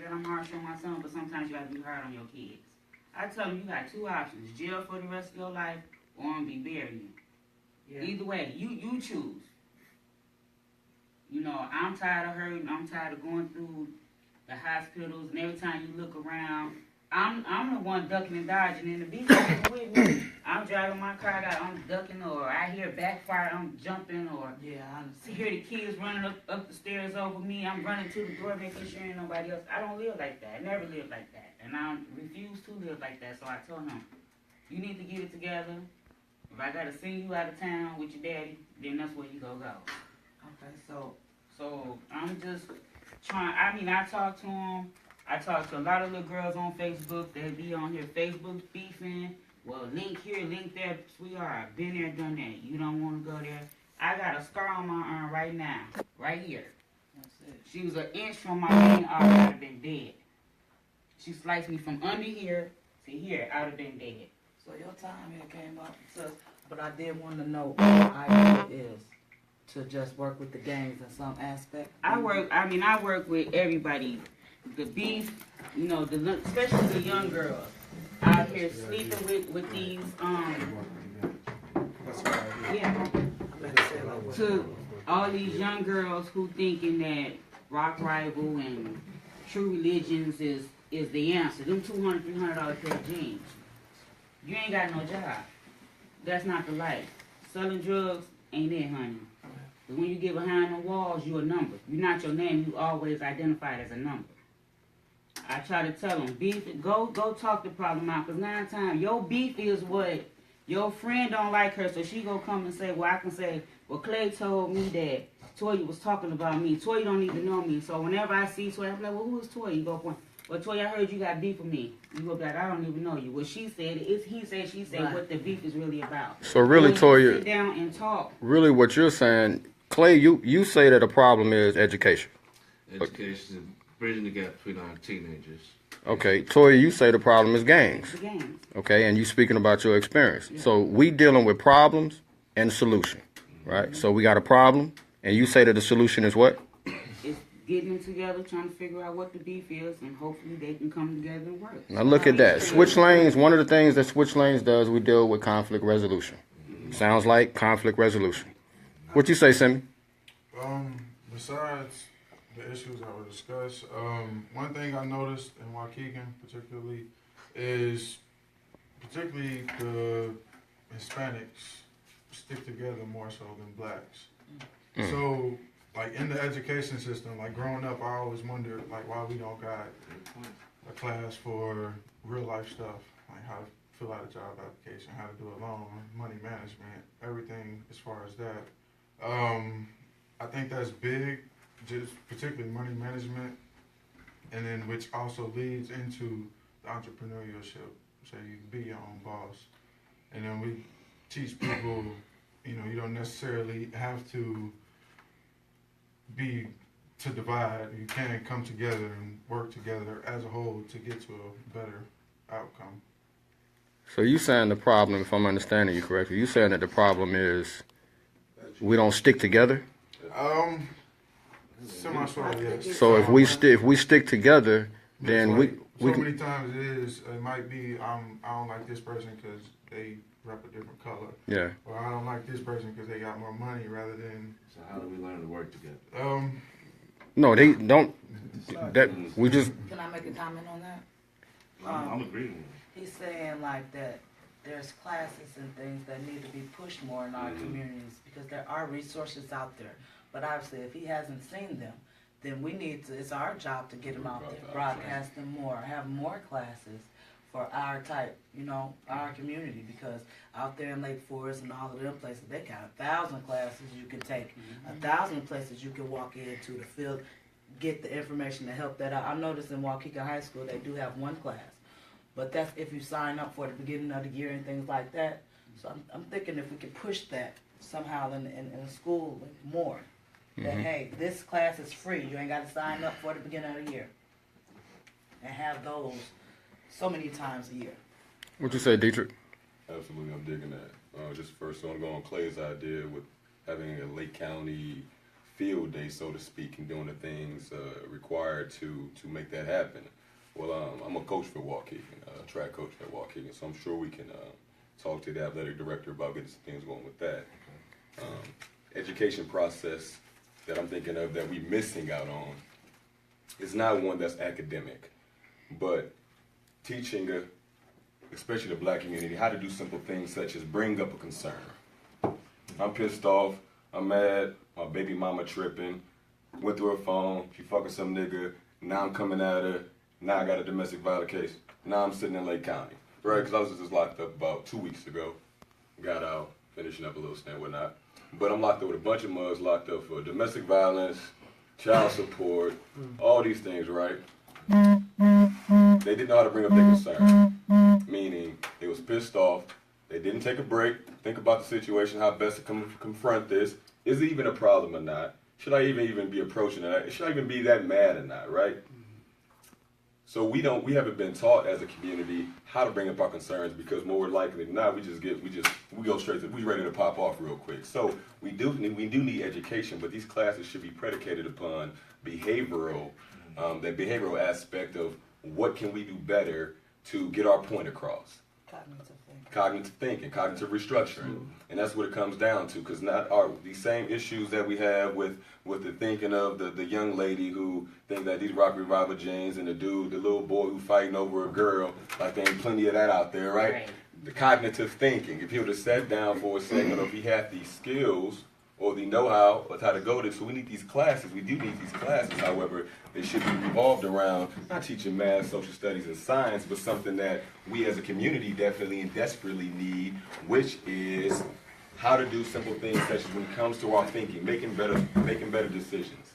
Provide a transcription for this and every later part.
that I'm harsh on my son, but sometimes you gotta be hard on your kids. I tell them you got two options: jail for the rest of your life, or I'm gonna be burying you. Yeah. Either way, you choose. You know, I'm tired of hurting. I'm tired of going through the hospitals, and every time you look around, I'm the one ducking and dodging in the beach with me. I'm driving my car, I'm ducking, or I hear backfire, I'm jumping, or I hear the kids running up the stairs over me. I'm running to the door, making sure ain't nobody else. I don't live like that. I never lived like that, and I refuse to live like that. So I told him, you need to get it together. If I gotta send you out of town with your daddy, then that's where you go. Okay, so I'm just trying. I mean, I talk to him. I talk to a lot of little girls on Facebook. They be on here Facebook beefing. Well, link here, link there. Sweetheart, I've been there, done that. You don't want to go there. I got a scar on my arm right now, right here. That's it. She was an inch from my vein. I would have been dead. She sliced me from under here to here. I would have been dead. So your time here came up, but I did want to know what your idea is to just work with the gangs in some aspect. I work with everybody. The beef, you know, especially the young girls out here sleeping with these to all these young girls who thinking that rock rival and true religions is the answer. Them $200, $300 pair of jeans. You ain't got no job. That's not the life. Selling drugs ain't it, honey. But when you get behind the walls, you a number. You're not your name. You always identified as a number. I try to tell them, beef, go talk the problem out. Because 9 times, your beef is what your friend don't like her. So she go come and say, well, I can say, well, Clay told me that Toya was talking about me. Toya don't even know me. So whenever I see Toya, I'm like, well, who is Toya? You go point. Well, Toya, I heard you got beef with me. You go back, I don't even know you. What she said is he said, she said, right. What the beef is really about. So really, Toya, sit down and talk. Really what you're saying, Clay, you say that the problem is education. Education, bridging the gap between our teenagers. Okay, Toya, you say the problem is gangs. The gangs. Okay, and you speaking about your experience. Yeah. So we dealing with problems and solution, right? Mm-hmm. So we got a problem, and you say that the solution is what? It's getting them together, trying to figure out what the beef is, and hopefully they can come together and work. Now look at that. Switch lanes, one of the things that Switch Lanes does, we deal with conflict resolution. Mm-hmm. Sounds like conflict resolution. What you say, Sammy? Besides the issues that were discussed, one thing I noticed in Waukegan particularly is the Hispanics stick together more so than blacks. Mm. So, like in the education system, like growing up, I always wondered like why we don't got a class for real life stuff, like how to fill out a job application, how to do a loan, money management, everything as far as that. I think that's big, just particularly money management, and then which also leads into the entrepreneurship. So you can be your own boss. And then we teach people, you don't necessarily have to divide. You can come together and work together as a whole to get to a better outcome. So you saying the problem, if I'm understanding you correctly, you saying that the problem is we don't stick together? Semi-sort of, yes. So if we stick together, then like, we so many times it might be I don't like this person because they rep a different color. Yeah. Or I don't like this person because they got more money rather than. So how do we learn to work together? No, they don't. That we just. Can I make a comment on that? I'm agreeing with you. He's saying like that there's classes and things that need to be pushed more in our communities because there are resources out there. But obviously, if he hasn't seen them, then we need to, it's our job to get them out there, broadcast them more, have more classes for our type, our community, because out there in Lake Forest and all of them places, they got 1,000 classes you can take, 1,000 places you can walk into to fill, get the information to help that out. I noticed in Waukegan High School, they do have one class, but that's if you sign up for the beginning of the year and things like that. So I'm thinking if we could push that somehow in the school more. That, hey, this class is free. You ain't got to sign up for the beginning of the year. And have those so many times a year. What you say, Dietrich? Absolutely, I'm digging that. Just first, I want to go on Clay's idea with having a Lake County field day, so to speak, and doing the things required to make that happen. Well, I'm a coach for Waukegan, track coach at Waukegan, so I'm sure we can talk to the athletic director about getting some things going with that. Education process that I'm thinking of that we're missing out on is not one that's academic, but teaching, especially the black community, how to do simple things such as bring up a concern. I'm pissed off, I'm mad, my baby mama tripping, went through her phone, she fucking some nigga, now I'm coming at her, now I got a domestic violence case, now I'm sitting in Lake County, right? Because I was just locked up about 2 weeks ago, got out, finishing up a little stint, whatnot. But I'm locked up with a bunch of mugs, locked up for domestic violence, child support, all these things, right? They didn't know how to bring up their concern, meaning they was pissed off, they didn't take a break, think about the situation, how best to confront this. Is it even a problem or not? Should I even be approaching it? Should I even be that mad or not, right? So we haven't been taught as a community how to bring up our concerns, because more likely than not, we go straight to, we ready to pop off real quick. So we do need education, but these classes should be predicated upon behavioral, that behavioral aspect of what can we do better to get our point across. Cognitive thinking, cognitive restructuring, and that's what it comes down to. Because not are these same issues that we have with the thinking of the young lady who think that these rock revival jeans, and the little boy who fighting over a girl, like there ain't plenty of that out there, right? The cognitive thinking. If he would have sat down for a second, or if he had these skills or the know-how of how to go there. So we need these classes. We do need these classes. However, they should be revolved around not teaching math, social studies, and science, but something that we as a community definitely and desperately need, which is how to do simple things such as when it comes to our thinking, making better decisions.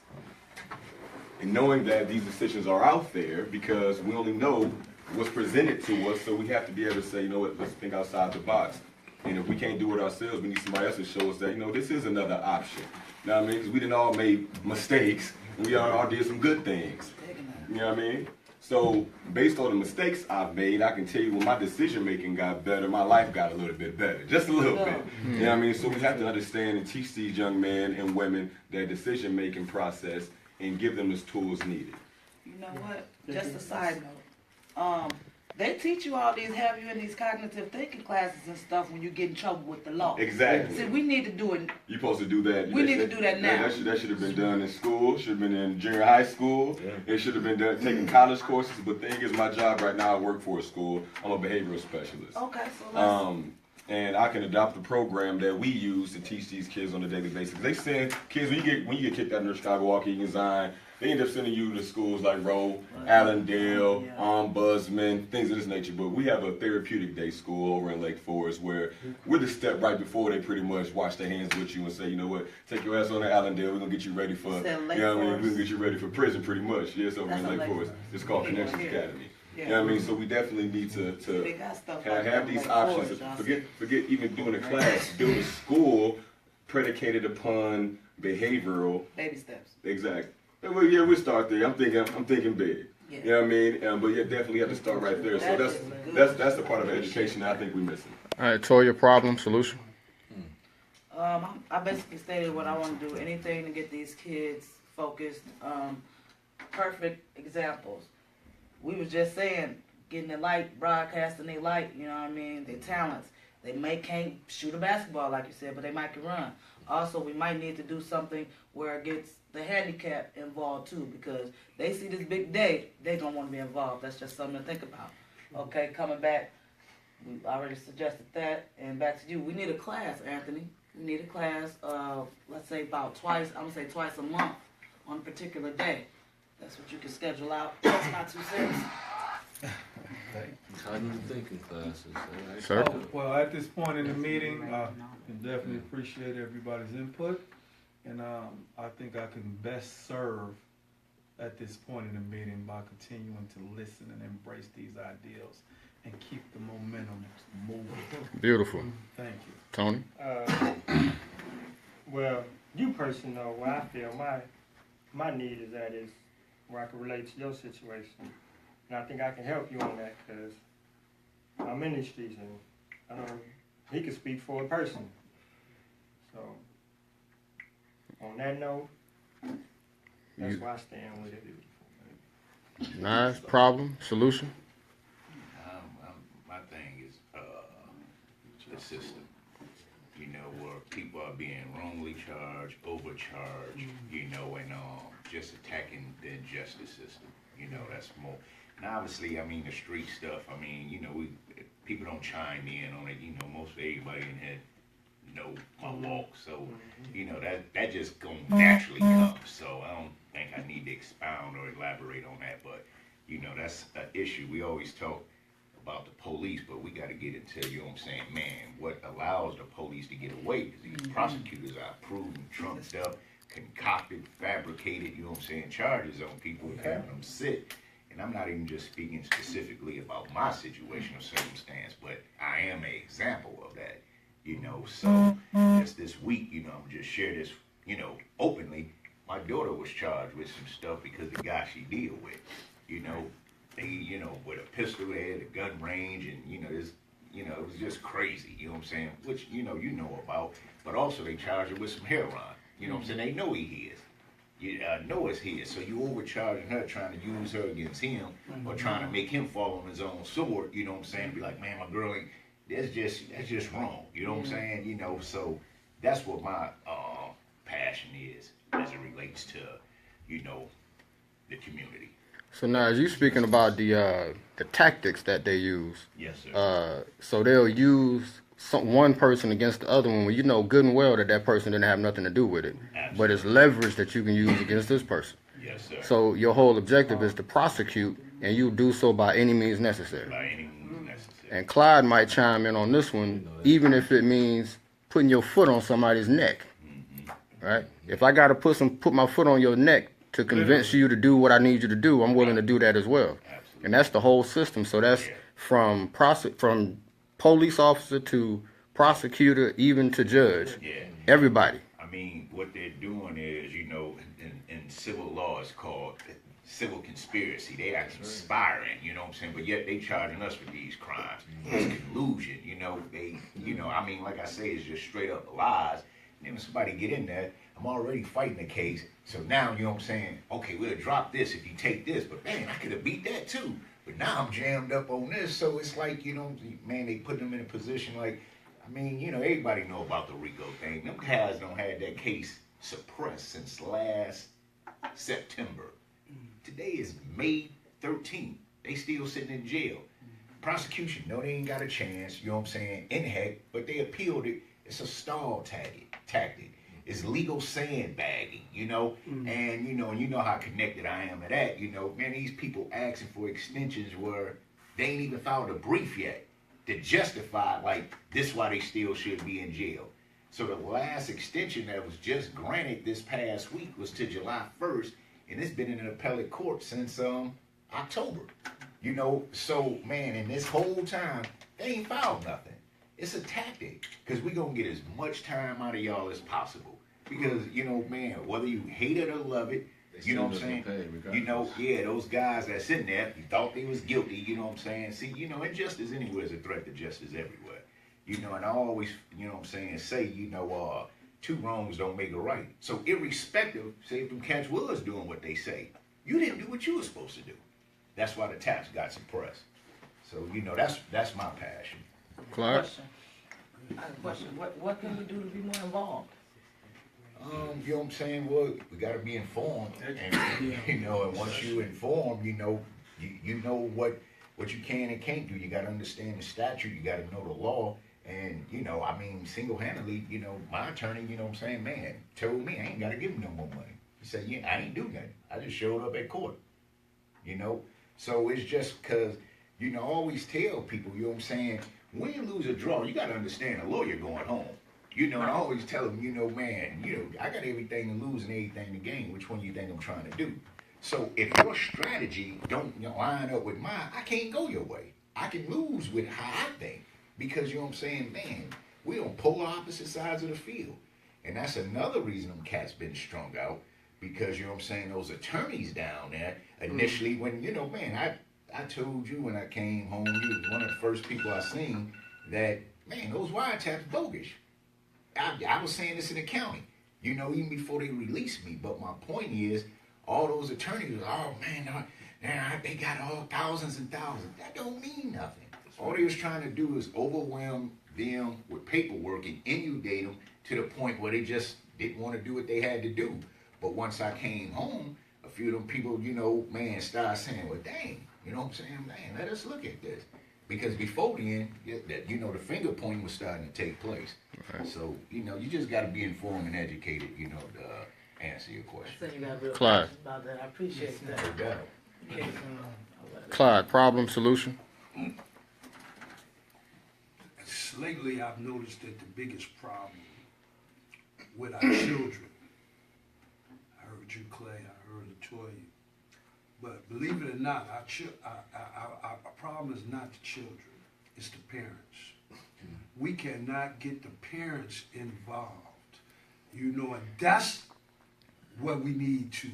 And knowing that these decisions are out there because we only know what's presented to us, so we have to be able to say, you know what, let's think outside the box. And if we can't do it ourselves, we need somebody else to show us that, you know, this is another option. You know what I mean? Because we didn't all made mistakes, and we all did some good things. You know what I mean? So based on the mistakes I've made, I can tell you when my decision making got better, my life got a little bit better, just a little bit. You know what I mean? So we have to understand and teach these young men and women their decision making process and give them the tools needed. You know what? Just a side note. They teach you all these, have you in these cognitive thinking classes and stuff when you get in trouble with the law. Exactly. See, we need to do it. You're supposed to do that. We need to do that now. That should have been done in school. Should have been in junior high school. Yeah. It should have been done taking college courses. But the thing is, my job right now, I work for a school. I'm a behavioral specialist. Okay, so let's... and I can adopt the program that we use to teach these kids on a daily basis. They send kids when you get kicked out of Chicago, Waukegan, Zion. They end up sending you to schools like Rowe, Allendale, Ombudsman, things of this nature. But we have a therapeutic day school over in Lake Forest where we're the step right before they pretty much wash their hands with you and say, you know what, take your ass on to Allendale. We're gonna get you ready for, you know what I mean? We're gonna get you ready for prison, pretty much. Yes, over in Lake Forest. It's called Connections Academy. You know what I mean? So we definitely need to have these options. Forget even doing a class, build a school predicated upon behavioral baby steps. Exactly. Well, yeah, we start there. I'm thinking big. Yeah. You know what I mean? But you definitely have to start right there. So that's the part of education that I think we're missing. All right, Toya, problem, solution? I basically stated what I want to do. Anything to get these kids focused. Perfect examples. We was just saying, getting the light, broadcasting their light, you know what I mean, their talents. They can't shoot a basketball, like you said, but they might can run. Also, we might need to do something where it gets the handicap involved too, because they see this big day, they're going to want to be involved. That's just something to think about. Okay, coming back, we already suggested that. And back to you, we need a class, Anthony. We need a class of, let's say, about twice a month on a particular day. That's what you can schedule out. That's not too serious. Cognitive thinking classes. Sir? Well, at this point in the meeting, I can definitely appreciate everybody's input. And I think I can best serve at this point in the meeting by continuing to listen and embrace these ideals and keep the momentum moving. Beautiful. Thank you. Tony? Well, you personally know where I feel my need is at is where I can relate to your situation. And I think I can help you on that because I'm in these streets and I know he can speak for a person. So, on that note, That's why I stand with it. Nice. Problem, solution. My thing is the system. You know, where people are being wrongly charged, overcharged, you know, and just attacking the injustice system. You know, that's more. And obviously, I mean, the street stuff, I mean, you know, people don't chime in on it. You know, most everybody in here know my walk. So, you know, that just gonna naturally come. So I don't think I need to expound or elaborate on that. But, you know, that's an issue. We always talk about the police, but we got to get into, you know what I'm saying, man, what allows the police to get away, because these prosecutors are approving trumped up, concocted, fabricated, you know what I'm saying, charges on people and having them sit. And I'm not even just speaking specifically about my situation or circumstance, but I am an example of that, you know. So just this week, you know, I'm just share this, you know, openly. My daughter was charged with some stuff because the guy she deal with, you know, they, you know, with a pistol, they had a gun range, and, you know, this, you know, it was just crazy, you know what I'm saying, which, you know about, but also they charged her with some heroin, you know what I'm saying, they know he is, you know it's his, so you overcharging her, trying to use her against him, or trying to make him fall on his own sword, you know what I'm saying, be like, man, my girl ain't, that's just wrong, you know what I'm saying, you know, so that's what my passion is, as it relates to, you know, the community. So now, as you speaking about the tactics that they use, Yes, sir. So they'll use one person against the other one when you know good and well that person didn't have nothing to do with it. Absolutely. But it's leverage that you can use against this person. Yes, sir. So your whole objective is to prosecute, and you do so by any means necessary. By any means necessary. And Clyde might chime in on this one, even if it means putting your foot on somebody's neck. Right? If I got to put my foot on your neck to convince you to do what I need you to do, I'm willing to do that as well. Absolutely. And that's the whole system. So that's from police officer to prosecutor, even to judge. Yeah. Everybody. I mean, what they're doing is, you know, in civil law, it's called civil conspiracy. They are conspiring, you know what I'm saying? But yet they charging us for these crimes. It's collusion, you know. They, you know, I mean, like I say, it's just straight up lies. And then when somebody get in there, I'm already fighting the case. So now, you know what I'm saying, okay, we'll drop this if you take this. But, man, I could have beat that, too. But now I'm jammed up on this. So it's like, you know, man, they put them in a position like, I mean, you know, everybody know about the RICO thing. Them guys don't have that case suppressed since last September. Today is May 13th. They still sitting in jail. Prosecution, no, they ain't got a chance, you know what I'm saying, in heck, but they appealed it. It's a stall tactic. It's legal sandbagging, you know, and you know how connected I am to that, you know, man, these people asking for extensions where they ain't even filed a brief yet to justify, like, this why they still should be in jail. So the last extension that was just granted this past week was to July 1st, and it's been in an appellate court since October, you know, so, man, in this whole time, they ain't filed nothing. It's a tactic, because we're going to get as much time out of y'all as possible. Because, you know, man, whether you hate it or love it, you know what I'm saying? You know, yeah, those guys that's in there, you thought they was guilty, you know what I'm saying? See, you know, injustice anywhere is a threat to justice everywhere. You know, and I always, you know what I'm saying, say, you know, two wrongs don't make a right. So irrespective, say if them cats was doing what they say, you didn't do what you were supposed to do. That's why the taps got suppressed. So, you know, that's my passion. Clark? I have a question. What can we do to be more involved? You know what I'm saying? Well, we got to be informed, and you know, and once you inform, you know, you know what you can and can't do. You got to understand the statute. You got to know the law, and you know, I mean, single-handedly, you know, my attorney, you know what I'm saying, man, told me I ain't got to give him no more money. He said, yeah, I ain't do nothing. I just showed up at court. You know, so it's just because, you know, I always tell people, you know what I'm saying, when you lose a draw, you got to understand a lawyer going home. You know, and I always tell them, you know, man, you know, I got everything to lose and everything to gain. Which one you think I'm trying to do? So if your strategy don't line up with mine, I can't go your way. I can lose with how I think. Because, you know what I'm saying, man, we on polar opposite sides of the field. And that's another reason them cats been strung out. Because, you know what I'm saying, those attorneys down there, initially when, you know, man, I told you when I came home, you was one of the first people I seen that, man, those wiretaps bogus. I was saying this in the county. You know, even before they release me. But my point is, all those attorneys, oh man, they got all thousands and thousands. That don't mean nothing. All they was trying to do is overwhelm them with paperwork and inundate them to the point where they just didn't want to do what they had to do. But once I came home, a few of them people, you know, man, started saying, well, dang, you know what I'm saying? Man, let us look at this. Because before then, you know, the finger pointing was starting to take place. Right. So, you know, you just got to be informed and educated, you know, to answer your question. So you got real Clyde. questions about that. I appreciate that. No doubt. Yes, Clyde, problem, solution? Lately, I've noticed that the biggest problem with our children, I heard you, Clay, I heard Latoya, but believe it or not, our problem is not the children, it's the parents. We cannot get the parents involved, you know, and that's what we need to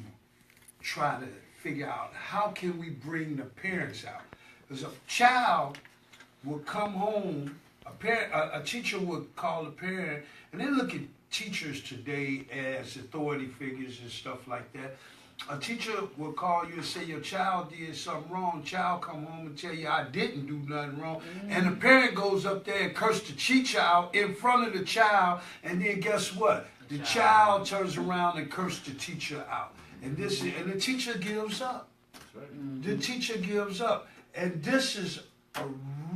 try to figure out. How can we bring the parents out? Because a child will come home, a teacher would call a parent, and they look at teachers today as authority figures and stuff like that. A teacher will call you and say your child did something wrong. Child come home and tell you I didn't do nothing wrong. And the parent goes up there and curses the teacher out in front of the child, and then guess what? The child turns around and curses the teacher out. And the teacher gives up. The teacher gives up. And this is a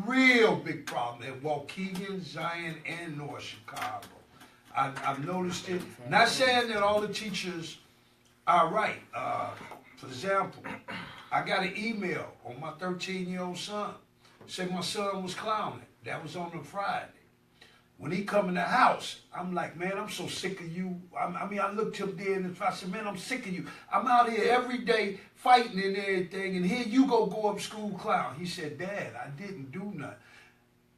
real big problem at Waukegan, Zion, and North Chicago. I've noticed it. Not saying that all the teachers are right. For example, I got an email on my 13-year-old son. Say my son was clowning. That was on a Friday. When he come in the house, I'm like, man, I'm so sick of you. I looked him there and I said, man, I'm sick of you. I'm out here every day fighting and everything, and here you go up school clown. He said, Dad, I didn't do nothing.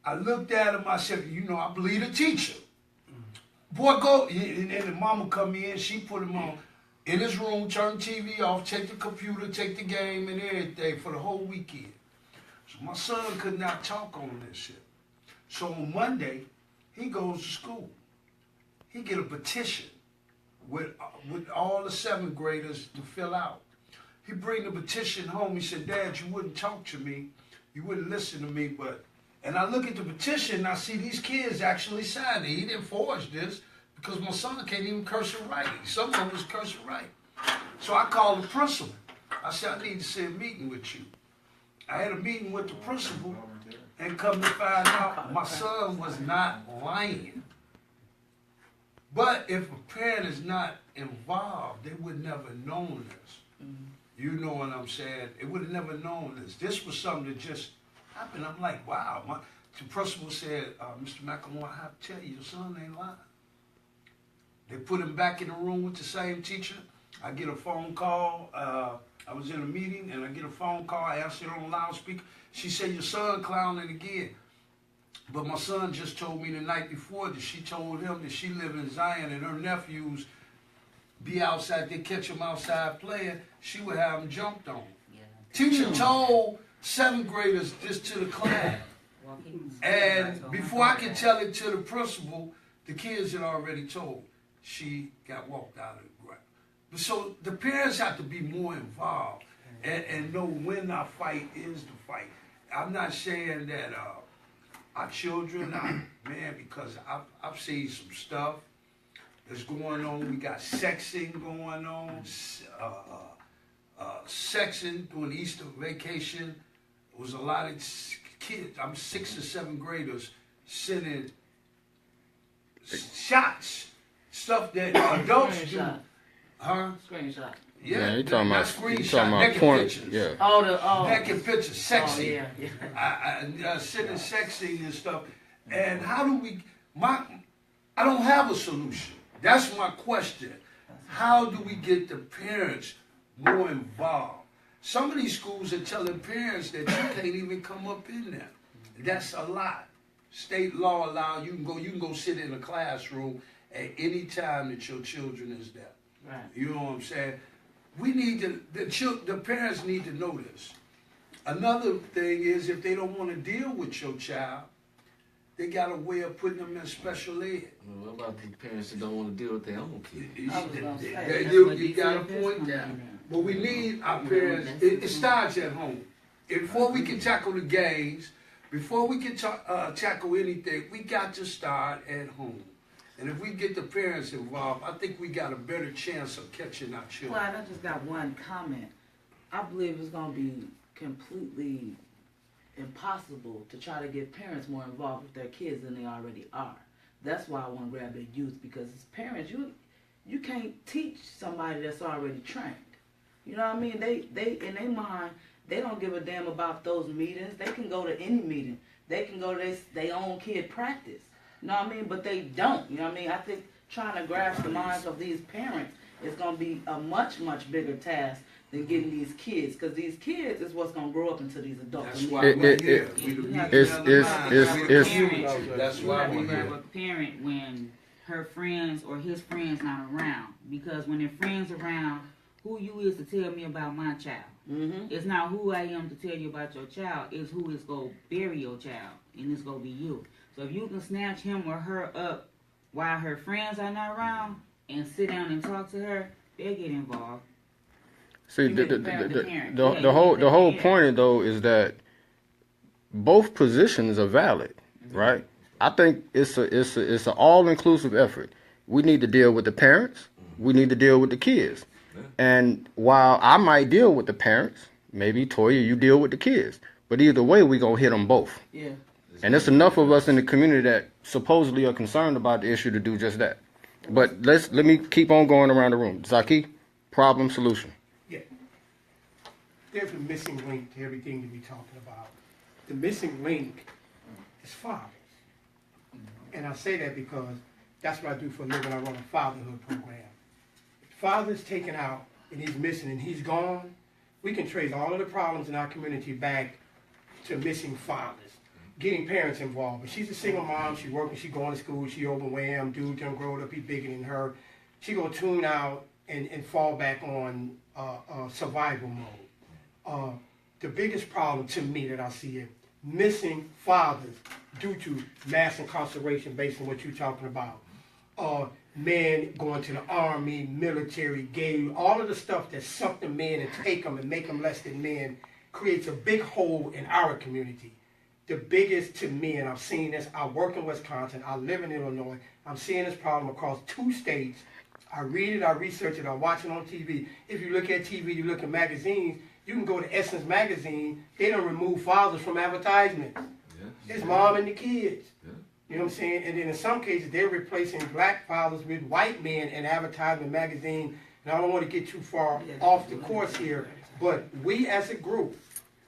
I looked at him, I said, you know, I believe the teacher. Boy, go, and then the mama come in, she put him on in his room, turn TV off, take the computer, take the game and everything for the whole weekend. So my son could not talk on this shit. So on Monday, he goes to school. He get a petition with all the 7th graders to fill out. He bring the petition home. He said, Dad, you wouldn't talk to me. You wouldn't listen to me. And I look at the petition, and I see these kids actually signed it. He didn't forge this because my son can't even curse and write. Some of them was curse and write. So I called the principal. I said, I need to set a meeting with you. I had a meeting with the principal, and come to find out my son was not lying. But if a parent is not involved, they would never known this. You know what I'm saying? They would have never known this. This was something that just happened. I'm like, wow. The principal said, Mr. McElroy, I have to tell you, your son ain't lying. They put him back in the room with the same teacher. I get a phone call. I was in a meeting, and I get a phone call. I answered on loudspeaker. She said, your son clowning again. But my son just told me the night before that she told him that she live in Zion and her nephews be outside. They catch them outside playing. She would have them jumped on. Yeah. Teacher told 7th graders this to the class. And before I could tell it to the principal, the kids had already told. She got walked out of the ground. So the parents have to be more involved and know when our fight is the fight. I'm not saying that our children, man, because I've seen some stuff that's going on. We got sexing going on, sexing during Easter vacation. It was a lot of kids, 6th or 7th graders, sending shots, stuff that adults do. Huh? Screenshot. Yeah, you talking about naked porn? pictures. Yeah. Naked pictures, sexy. Oh, yeah. Sending sexing and stuff. And how do we? I don't have a solution. That's my question. How do we get the parents more involved? Some of these schools are telling parents that you can't even come up in there. That's a lot. State law allows you can go sit in a classroom at any time that your children is there. Right. You know what I'm saying? We need to, the parents need to know this. Another thing is if they don't want to deal with your child, they got a way of putting them in special ed. Well, what about the parents that don't want to deal with their own kids? I was gonna say, They that's do, what you got a DCFS point comes there. in. But we need our parents, it starts at home. Before we can tackle the games, before we can tackle anything, we got to start at home. And if we get the parents involved, I think we got a better chance of catching our children. Clyde, I just got one comment. I believe it's going to be completely impossible to try to get parents more involved with their kids than they already are. That's why I want to grab their youth, because as parents, you can't teach somebody that's already trained. You know what I mean? They in their mind, they don't give a damn about those meetings. They can go to any meeting. They can go to their own kid practice. You know what I mean? But they don't. You know what I mean? I think trying to grasp the minds of these parents is going to be a much, much bigger task than getting these kids, because these kids is what's going to grow up into these adults. That's why we're here. That's why we're here. A parent when her friends or his friends not around, because when their friends around, who you is to tell me about my child? Mm-hmm. It's not who I am to tell you about your child. It's who is going to bury your child, and it's going to be you. So if you can snatch him or her up while her friends are not around and sit down and talk to her, they'll get involved. See, the whole point though is that both positions are valid, right? I think it's an all inclusive effort. We need to deal with the parents. We need to deal with the kids. And while I might deal with the parents, maybe Toya, you deal with the kids. But either way, we gonna hit them both. Yeah. And there's enough of us in the community that supposedly are concerned about the issue to do just that. But let me keep on going around the room. Zaki, problem, solution. Yeah. There's a missing link to everything that we're talking about. The missing link is fathers. And I say that because that's what I do for a living. I run a fatherhood program. If father's taken out and he's missing and he's gone, we can trace all of the problems in our community back to missing fathers. Getting parents involved. But she's a single mom, she working, she going to school, she overwhelmed, dude done grow up, he bigger than her. She gonna tune out and fall back on survival mode. The biggest problem to me that I see is missing fathers due to mass incarceration based on what you're talking about. Men going to the army, military, gay, all of the stuff that suck the men and take them and make them less than men creates a big hole in our community. The biggest to me, and I've seen this, I work in Wisconsin, I live in Illinois, I'm seeing this problem across 2 states. I read it, I research it, I watch it on TV. If you look at TV, you look at magazines, you can go to Essence Magazine, they don't remove fathers from advertisements. Yeah. It's mom and the kids. Yeah. You know what I'm saying? And then in some cases, they're replacing black fathers with white men in advertisement magazine. And I don't want to get too far off the course here, but we as a group,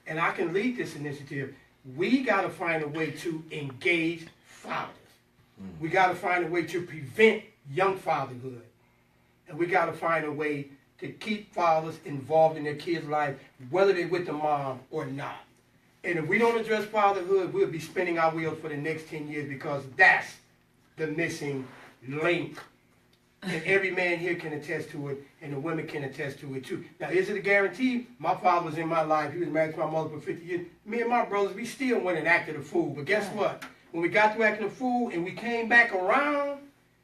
and I can lead this initiative, we got to find a way to engage fathers. We got to find a way to prevent young fatherhood. And we got to find a way to keep fathers involved in their kids' life, whether they're with the mom or not. And if we don't address fatherhood, we'll be spinning our wheels for the next 10 years, because that's the missing link. And every man here can attest to it, and the women can attest to it too. Now, is it a guarantee? My father was in my life. He was married to my mother for 50 years. Me and my brothers, we still went and acted a fool. But guess what? When we got through acting a fool and we came back around,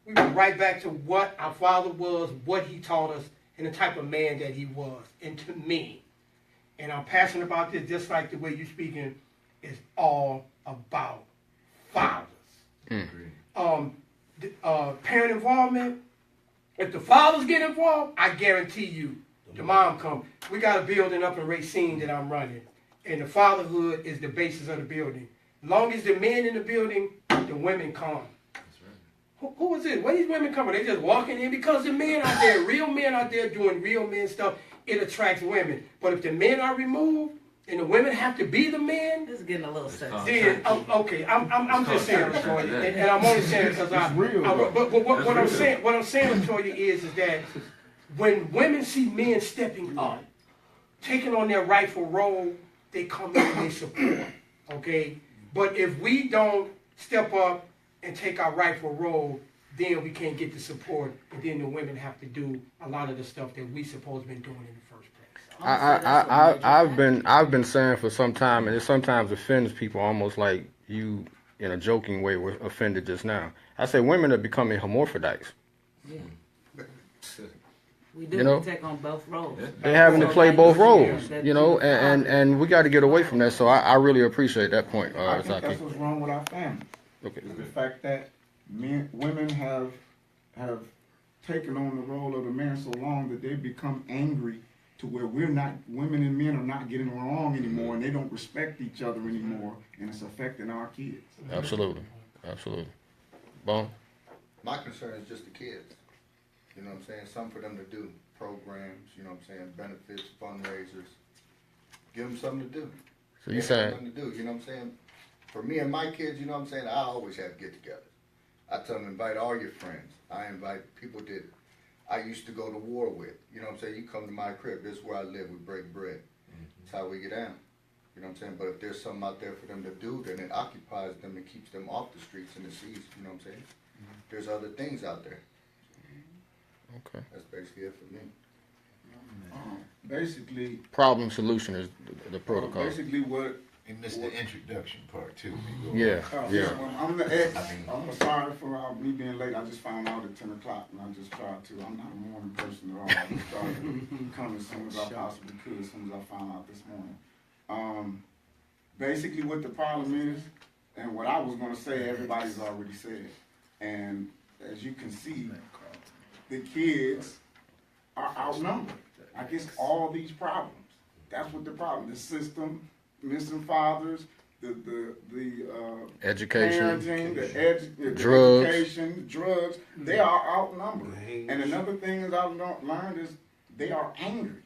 we went right back to what our father was, what he taught us, and the type of man that he was. And to me, and I'm passionate about this just like the way you're speaking, it's all about fathers. Parent involvement. If the fathers get involved, I guarantee you, the mom come. We got a building up in Racine that I'm running, and the fatherhood is the basis of the building. As long as the men in the building, the women come. Who is it? Where these women coming? They just walking in because the men out there, real men out there doing real men stuff, it attracts women. But if the men are removed and the women have to be the men, this is getting a little sexy. Then okay, I'm just saying, Latoya, and I'm only saying it because what I'm saying, Latoya, is that when women see men stepping up, taking on their rightful role, they come in and they support. Okay, but if we don't step up and take our rightful role, then we can't get the support, and then the women have to do a lot of the stuff that we supposed to been doing in the first place. I've been saying for some time, and it sometimes offends people, almost like you in a joking way were offended just now. I say women are becoming hermaphrodites. Yeah. We do You know? take on both roles. They're having to So, play like, both yeah, roles, that you know, you can and we got to get away from that. So I really appreciate that point, I think Zaki. that's what's wrong with our families. Okay. Is the fact that women have taken on the role of the man so long that they become angry to where women and men are not getting along anymore, and they don't respect each other anymore, and it's affecting our kids. Absolutely. Absolutely. Bon? My concern is just the kids. You know what I'm saying? Something for them to do. Programs, you know what I'm saying? Benefits, fundraisers. Give them something to do. So you saying? Something to do, you know what I'm saying? For me and my kids, you know what I'm saying? I always have get-togethers. I tell them, invite all your friends. I invite people that I used to go to war with. You know what I'm saying? You come to my crib. This is where I live. We break bread. That's how we get down. You know what I'm saying? But if there's something out there for them to do, then it occupies them and keeps them off the streets and the seas. You know what I'm saying? There's other things out there. Okay. That's basically it for me. Basically, Problem solution is the protocol. basically what. He missed the introduction part too. Yeah. Yeah. I'm the ex. I'm sorry for me being late. I just found out at 10 o'clock, and I just tried to. I'm not a morning person at all. I just tried to come as soon as I possibly could, as soon as I found out this morning. Basically, what the problem is, and what I was going to say, everybody's already said. And as you can see, the kids are outnumbered against all these problems. That's what the problem. The system, missing fathers, the Education. parenting, the Drugs. education, drugs. They are outnumbered. And another thing that I've learned is they are angry.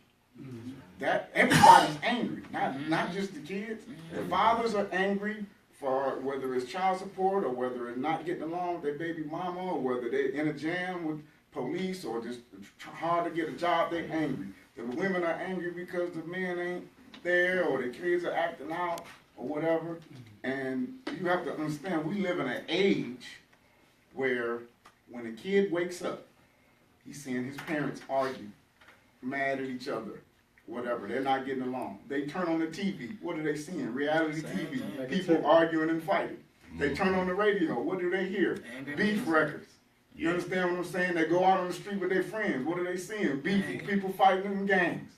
That everybody's angry, not just the kids. The fathers are angry for whether it's child support or whether it's not getting along with their baby mama or whether they're in a jam with police or just hard to get a job. They're angry. The women are angry because the men ain't there or the kids are acting out or whatever. And you have to understand, we live in an age where when a kid wakes up, he's seeing his parents argue, mad at each other, whatever. They're not getting along. They turn on the TV. What are they seeing? Reality TV. People arguing and fighting. They turn on the radio. What do they hear? Beef records. You understand what I'm saying? They go out on the street with their friends. What are they seeing? Beef, people fighting in gangs.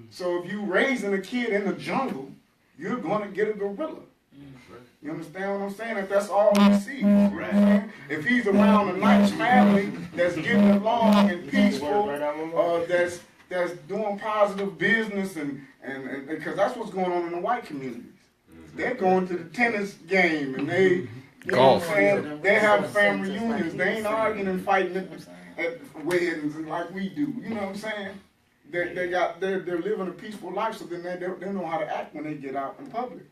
So if you raising a kid in the jungle, you're going to get a gorilla. You understand what I'm saying? If that's all he sees. You know what I'm saying? If he's around a nice family that's getting along and peaceful, that's doing positive business and because that's what's going on in the white communities. They're going to the tennis game and they you know what I'm saying? They have family reunions. They ain't arguing and fighting at weddings like we do. You know what I'm saying? They're living a peaceful life, so then they know how to act when they get out in public.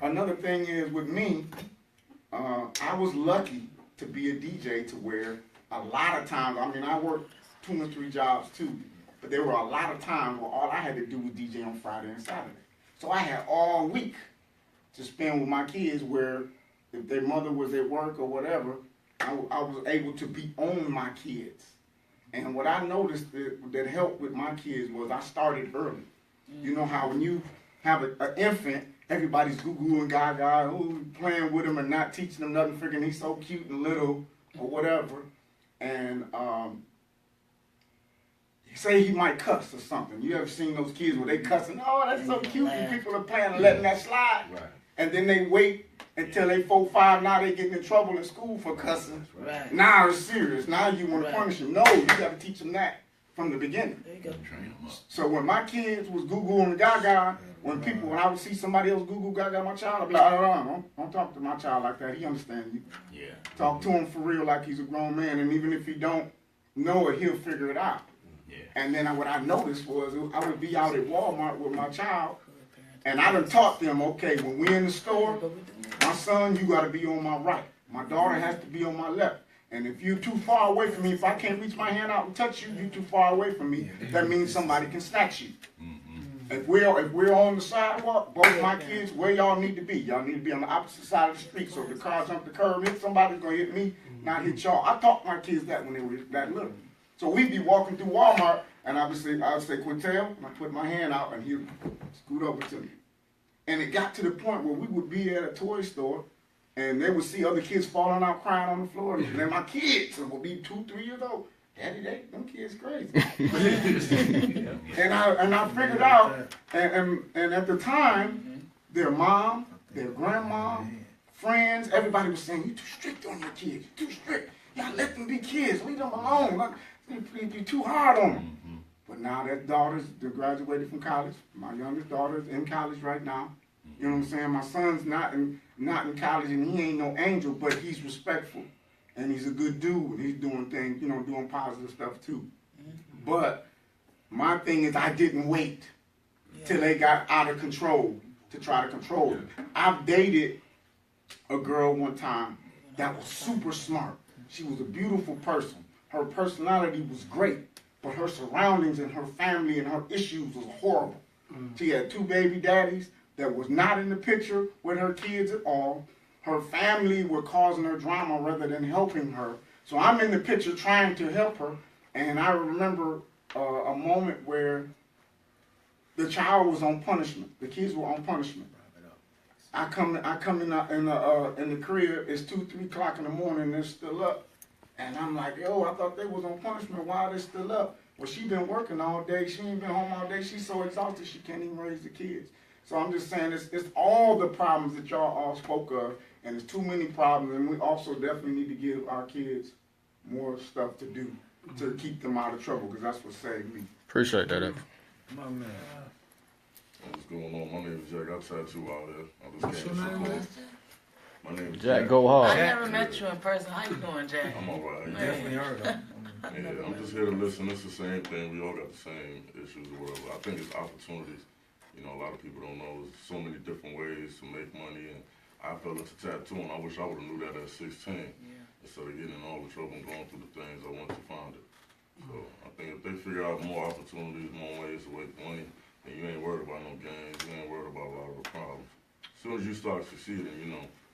Another thing is with me, I was lucky to be a DJ to where a lot of times, I mean, I worked 2 or 3 jobs too, but there were a lot of times where all I had to do was DJ on Friday and Saturday. So I had all week to spend with my kids where if their mother was at work or whatever, I was able to be on my kids. And what I noticed that helped with my kids was I started early. You know how when you have an infant, everybody's goo-goo and gaga, playing with him and not teaching him nothing, figuring he's so cute and little or whatever. And say he might cuss or something. You ever seen those kids where they cussing, oh, that's so cute, and people are playing and letting that slide. Right. And then they wait until they 4, 5, now they getting in trouble in school for cussing. Right. Now it's serious. Now you want to punish them. No, you got to teach them that from the beginning. There you go. So when my kids was goo-goo and gaga, when I would see somebody else goo-goo gaga my child, I'd be like, don't talk to my child like that. He understands you. Yeah. Talk to him for real like he's a grown man, and even if he don't know it, he'll figure it out. Yeah. And then what I noticed was I would be out at Walmart with my child, and I done taught them, okay, when we're in the store, my son, you got to be on my right. My daughter has to be on my left. And if you're too far away from me, if I can't reach my hand out and touch you, you're too far away from me. That means somebody can snatch you. If we're on the sidewalk, both my kids, where y'all need to be? Y'all need to be on the opposite side of the street. So if the car jump the curb, hit somebody's going to hit me, not hit y'all. I taught my kids that when they were that little. So we'd be walking through Walmart, and I would say, Quintel, and I put my hand out, and he'd scoot over to me. And it got to the point where we would be at a toy store and they would see other kids falling out crying on the floor, and then my kids would be 2, 3 years old. Daddy, them kids crazy. and I figured out, and at the time, their mom, their grandma, friends, everybody was saying, "You too strict on your kids. You too strict. Y'all let them be kids. Leave them alone. You too hard on them." But now that daughters, they graduated from college. My youngest daughter is in college right now. You know what I'm saying? My son's not in college, and he ain't no angel, but he's respectful. And he's a good dude. He's doing things, doing positive stuff too. But my thing is, I didn't wait till they got out of control to try to control them. I've dated a girl one time that was super smart. She was a beautiful person. Her personality was great, but her surroundings and her family and her issues was horrible. She had 2 baby daddies that was not in the picture with her kids at all. Her family were causing her drama rather than helping her. So I'm in the picture trying to help her. And I remember a moment where the child was on punishment. The kids were on punishment. I come in the crib. It's 2, 3 o'clock in the morning. And they're still up. And I'm like, yo, I thought they was on punishment. Why are they still up? Well, she been working all day. She ain't been home all day. She's so exhausted she can't even raise the kids. So I'm just saying it's all the problems that y'all all spoke of. And there's too many problems, and we also definitely need to give our kids more stuff to do to keep them out of trouble, because that's what saved me. Appreciate that, Evan. My man. What's going on? My name is Jack. I tattoo out here. I just came to support. My name is Jack, go hard. I never met you in person. How you doing, Jack? I'm alright. Definitely heard of him. Yeah, I'm just here to listen. It's the same thing. We all got the same issues or whatever. I think it's opportunities. A lot of people don't know there's so many different ways to make money, and I fell into tattooing. I wish I would have knew that at 16. Instead of getting in all the trouble and going through the things, I went to find it. So I think if they figure out more opportunities, more ways to make money, then you ain't worried about no games. You ain't worried about a lot of the problems. As soon as you start succeeding,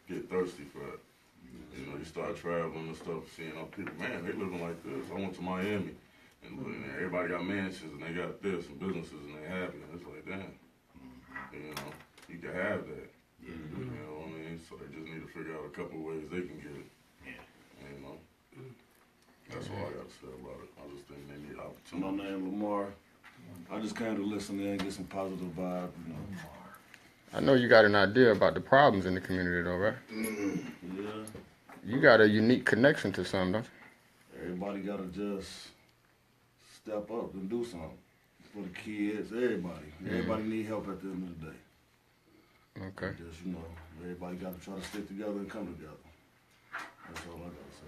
get thirsty for it. You start traveling and stuff, seeing other people. Man, they living like this. I went to Miami, and everybody got mansions, and they got this, and businesses, and they happy. And it's like, damn, you can have that. You know what I mean? So they just need to figure out a couple of ways they can get it. That's all I got to say about it. I just think they need opportunity. My name Lamar. I just came to listen in and get some positive vibe. I know you got an idea about the problems in the community, though, right? Yeah. You got a unique connection to something, don't you? Everybody got to just step up and do something for the kids. Everybody. Everybody need help at the end of the day. Okay. Just everybody got to try to stick together and come together. That's all I got to say.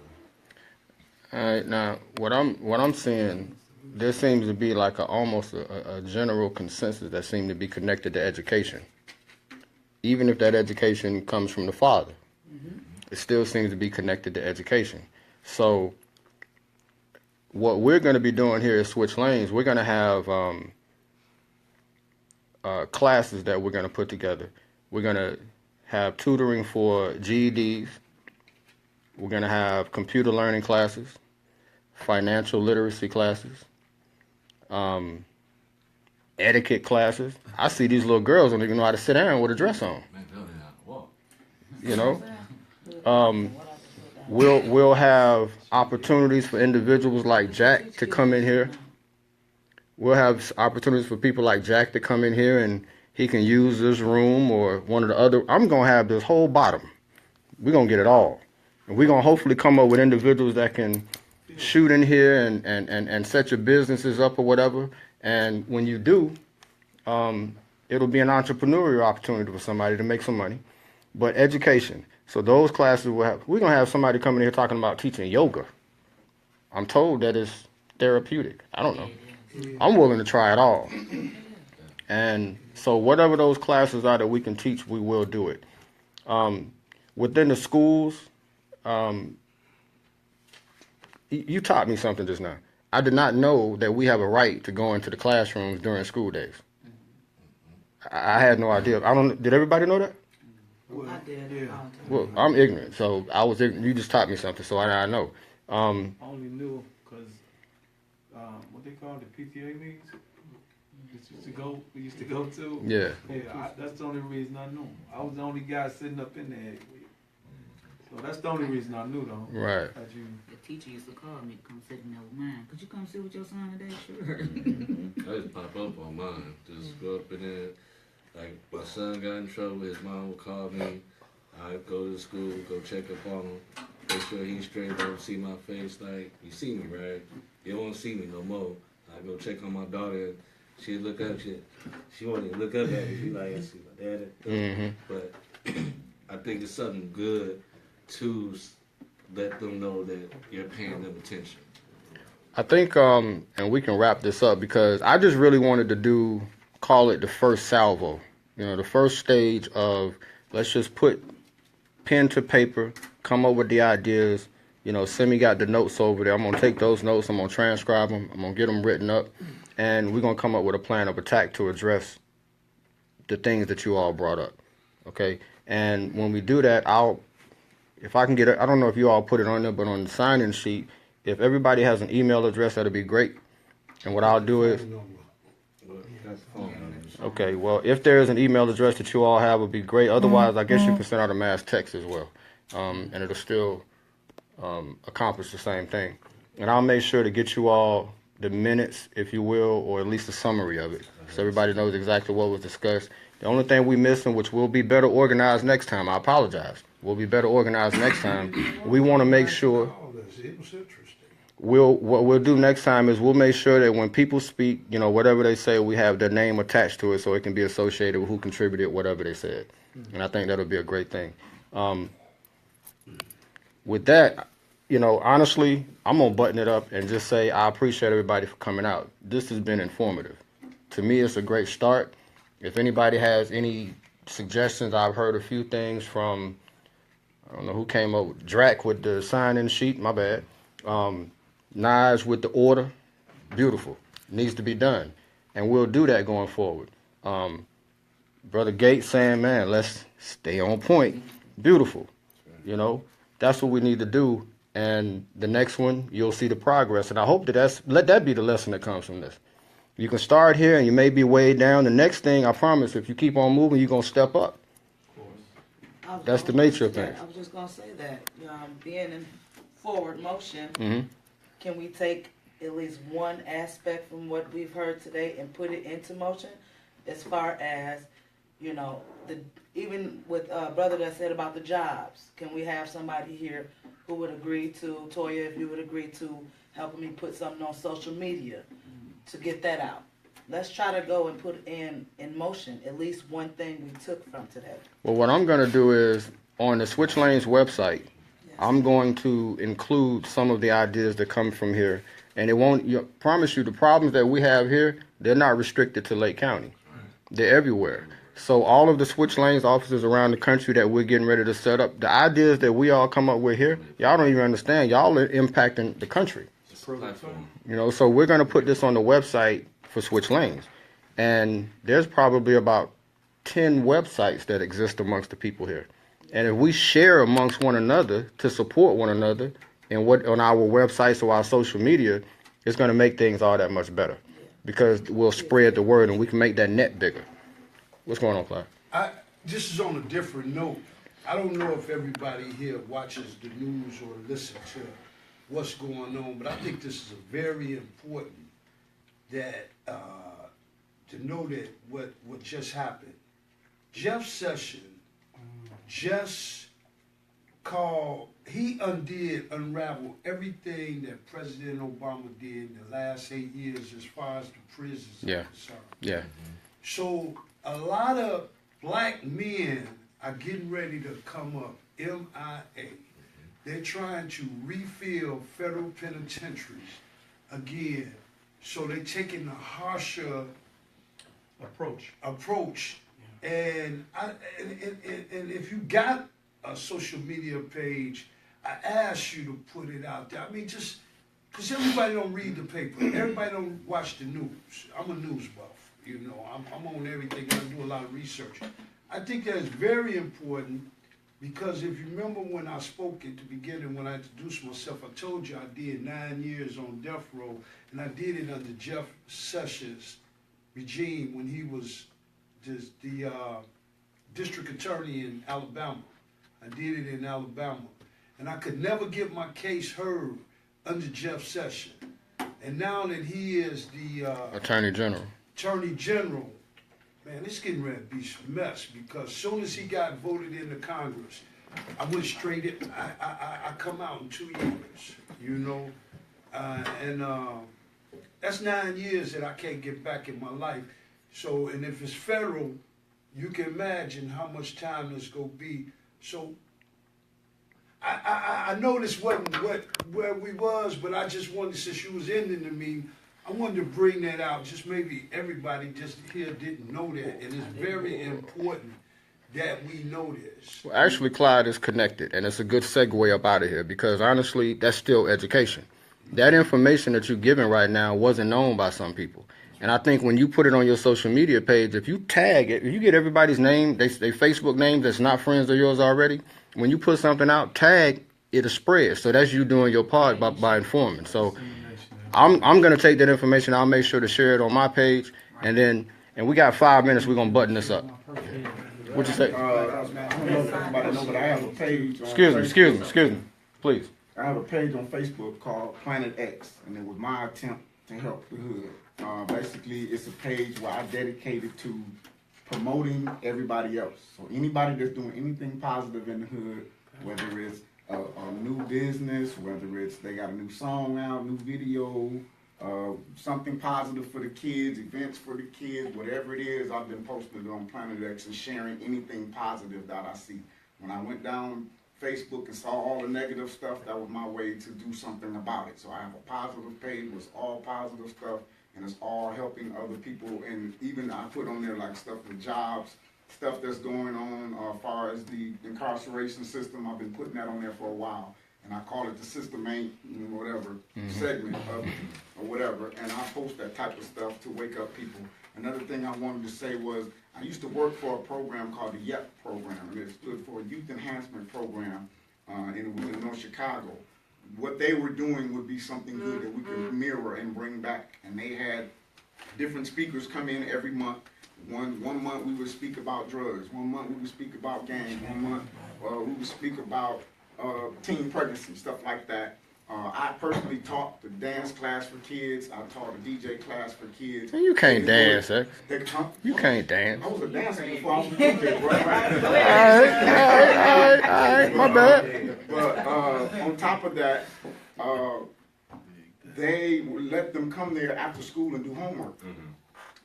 All right, now what I'm seeing, there seems to be like almost a general consensus that seems to be connected to education. Even if that education comes from the father, it still seems to be connected to education. So what we're going to be doing here is switch lanes. We're going to have classes that we're going to put together. We're going to have tutoring for GEDs. We're going to have computer learning classes, financial literacy classes, etiquette classes. I see these little girls don't even know how to sit down with a dress on. We'll have opportunities for individuals like Jack to come in here. We'll have opportunities for people like Jack to come in here and he can use this room or one of the other. I'm going to have this whole bottom. We're going to get it all. And we're going to hopefully come up with individuals that can shoot in here and set your businesses up or whatever. And when you do, it'll be an entrepreneurial opportunity for somebody to make some money. But education. So those classes we're going to have somebody coming here talking about teaching yoga. I'm told that it's therapeutic. I don't know. I'm willing to try it all. And so whatever those classes are that we can teach, we will do it. Within the schools, you taught me something just now. I did not know that we have a right to go into the classrooms during school days. I had no idea. Did everybody know that? Well, I did. Yeah. Well, I'm ignorant, so I was ignorant. You just taught me something, so I know. I only knew because what they call the PTA meetings. We used to go to. Yeah. Yeah, that's the only reason I knew. I was the only guy sitting up in there So that's the only reason I knew though. Right. That you. The teacher used to call me to come sit in there with mine. Could you come sit with your son today? Sure. I just pop up on mine. Just go up in there. Like, my son got in trouble, his mom would call me. I go to the school, go check up on him, make sure he's straight, don't see my face. Like, you see me, right? You don't want to see me no more. I go check on my daughter. She look up, she won't even look up at me. She like, I see my daddy. Mm-hmm. But I think it's something good to let them know that you're paying them attention. I think, and we can wrap this up because I just really wanted to call it the first salvo. You know, the first stage of let's just put pen to paper, come up with the ideas. You know, Simi got the notes over there. I'm going to take those notes. I'm going to transcribe them. I'm going to get them written up. And we're going to come up with a plan of attack to address the things that you all brought up. Okay? And when we do that, if I can get it, I don't know if you all put it on there, but on the sign-in sheet, if everybody has an email address, that'll be great. And what I'll do is, okay, well, if there is an email address that you all have, would be great. Otherwise, I guess you can send out a mass text as well. And it'll still accomplish the same thing. And I'll make sure to get you all the minutes, if you will, or at least a summary of it, so everybody knows exactly what was discussed. The only thing we missing, which will be better organized next time, I apologize. We'll be better organized next time. We want to make sure. It was interesting. What we'll do next time is we'll make sure that when people speak, you know, whatever they say, we have their name attached to it so it can be associated with who contributed whatever they said. And I think that'll be a great thing. With that, you know, honestly, I'm going to button it up and just say I appreciate everybody for coming out. This has been informative. To me, it's a great start. If anybody has any suggestions, I've heard a few things from, I don't know who came up with Drac with the sign-in sheet, my bad. Nige with the order, beautiful, needs to be done. And we'll do that going forward. Brother Gates saying, man, let's stay on point, beautiful. You know, that's what we need to do. And the next one, you'll see the progress. And I hope let that be the lesson that comes from this. You can start here and you may be way down. The next thing, I promise, if you keep on moving, you're going to step up. That's the nature of things. I was just going to say that, being in forward motion, Mm-hmm. can we take at least one aspect from what we've heard today and put it into motion? As far as, you know, even with brother that said about the jobs, can we have somebody here who would agree to, Toya, if you would agree to helping me put something on social media to get that out? Let's try to go and put in motion at least one thing we took from today. Well, what I'm going to do is on the Switch Lanes website, I'm going to include some of the ideas that come from here. And it won't, promise you, the problems that we have here, they're not restricted to Lake County. They're everywhere. So all of the Switch Lanes offices around the country that we're getting ready to set up, the ideas that we all come up with here, y'all don't even understand. Y'all are impacting the country. You know, so we're going to put this on the website for Switch Lanes. And there's probably about 10 websites that exist amongst the people here. And if we share amongst one another to support one another and what on our websites or our social media, it's going to make things all that much better because we'll spread the word and we can make that net bigger. What's going on, Clyde? This is on a different note. I don't know if everybody here watches the news or listens to what's going on, but I think this is a very important that to know that what just happened. Jeff Sessions just unraveled everything that President Obama did in the last 8 years as far as the prisons are concerned. Yeah. So a lot of black men are getting ready to come up, MIA. They're trying to refill federal penitentiaries again. So they're taking a harsher approach. And if you got a social media page, I ask you to put it out there. I mean, just because everybody don't read the paper, everybody don't watch the news. I'm a news buff, you know. I'm on everything. I do a lot of research. I think that's very important because if you remember when I spoke at the beginning, when I introduced myself, I told you I did 9 years on death row, and I did it under Jeff Sessions' regime when he was the district attorney in Alabama. I did it in Alabama. and I could never get my case heard under Jeff Sessions. And now that he is the Attorney General. Man, it's getting ready to be some mess because as soon as he got voted into Congress, I went straight in. I come out in 2 years, you know, and that's 9 years that I can't get back in my life. So, and if it's federal, you can imagine how much time this gonna be. So, I know this wasn't where we was, but I just wanted, since you was ending the meeting, I wanted to bring that out. Just maybe everybody just here didn't know that, and it's very important that we know this. Well, actually, Clyde is connected, and it's a good segue up out of here because honestly, that's still education. That information that you're giving right now wasn't known by some people. And I think when you put it on your social media page, if you tag it, if you get everybody's name, they Facebook names that's not friends of yours already, when you put something out, tag, it'll spread. So that's you doing your part by informing. So I'm going to take that information. I'll make sure to share it on my page. And we got 5 minutes. We're going to button this up. What you say? I don't know if everybody knows, but I have a page on Excuse me. Please. I have a page on Facebook called Planet X, and it was my attempt to help the hood. Basically, it's a page where I dedicated to promoting everybody else. So anybody that's doing anything positive in the hood, whether it's a new business, whether it's they got a new song out, new video, something positive for the kids, events for the kids, whatever it is, I've been posting it on Planet X and sharing anything positive that I see. When I went down Facebook and saw all the negative stuff, that was my way to do something about it. So I have a positive page with all positive stuff, and it's all helping other people. And even I put on there like stuff with jobs, stuff that's going on as far as the incarceration system. I've been putting that on there for a while, and I call it the System Ain't whatever segment of it or whatever. And I post that type of stuff to wake up people. Another thing I wanted to say was I used to work for a program called the YEP program, and it stood for Youth Enhancement Program, and it was in North Chicago. What they were doing would be something good that we could mirror and bring back. And they had different speakers come in every month. One month we would speak about drugs. 1 month we would speak about gangs. 1 month we would speak about teen pregnancy, stuff like that. I personally taught the dance class for kids. I taught a DJ class for kids. You can't dance, X. You can't dance. I was a dancer before I was a DJ, bro. All right, my bad. But on top of that, they would let them come there after school and do homework.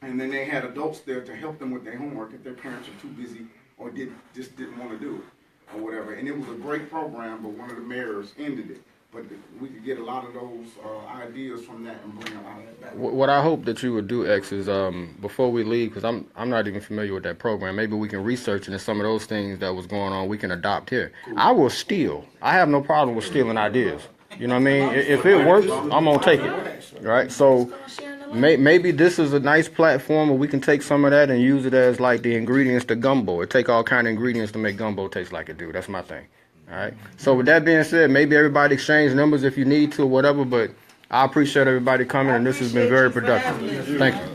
And then they had adults there to help them with their homework if their parents are too busy or just didn't want to do it or whatever. And it was a great program, but one of the mayors ended it. But we could get a lot of those ideas from that and bring a lot of it back. What I hope that you would do, X, is before we leave, because I'm not even familiar with that program, maybe we can research and some of those things that was going on we can adopt here. Cool. I will steal. I have no problem with stealing ideas. You know what I mean? If it works, I'm going to take it. Right? So maybe this is a nice platform where we can take some of that and use it as like the ingredients to gumbo. It take all kind of ingredients to make gumbo taste like it do. That's my thing. All right. So with that being said, maybe everybody exchange numbers if you need to or whatever, but I appreciate everybody coming, and this has been very productive. Thank you.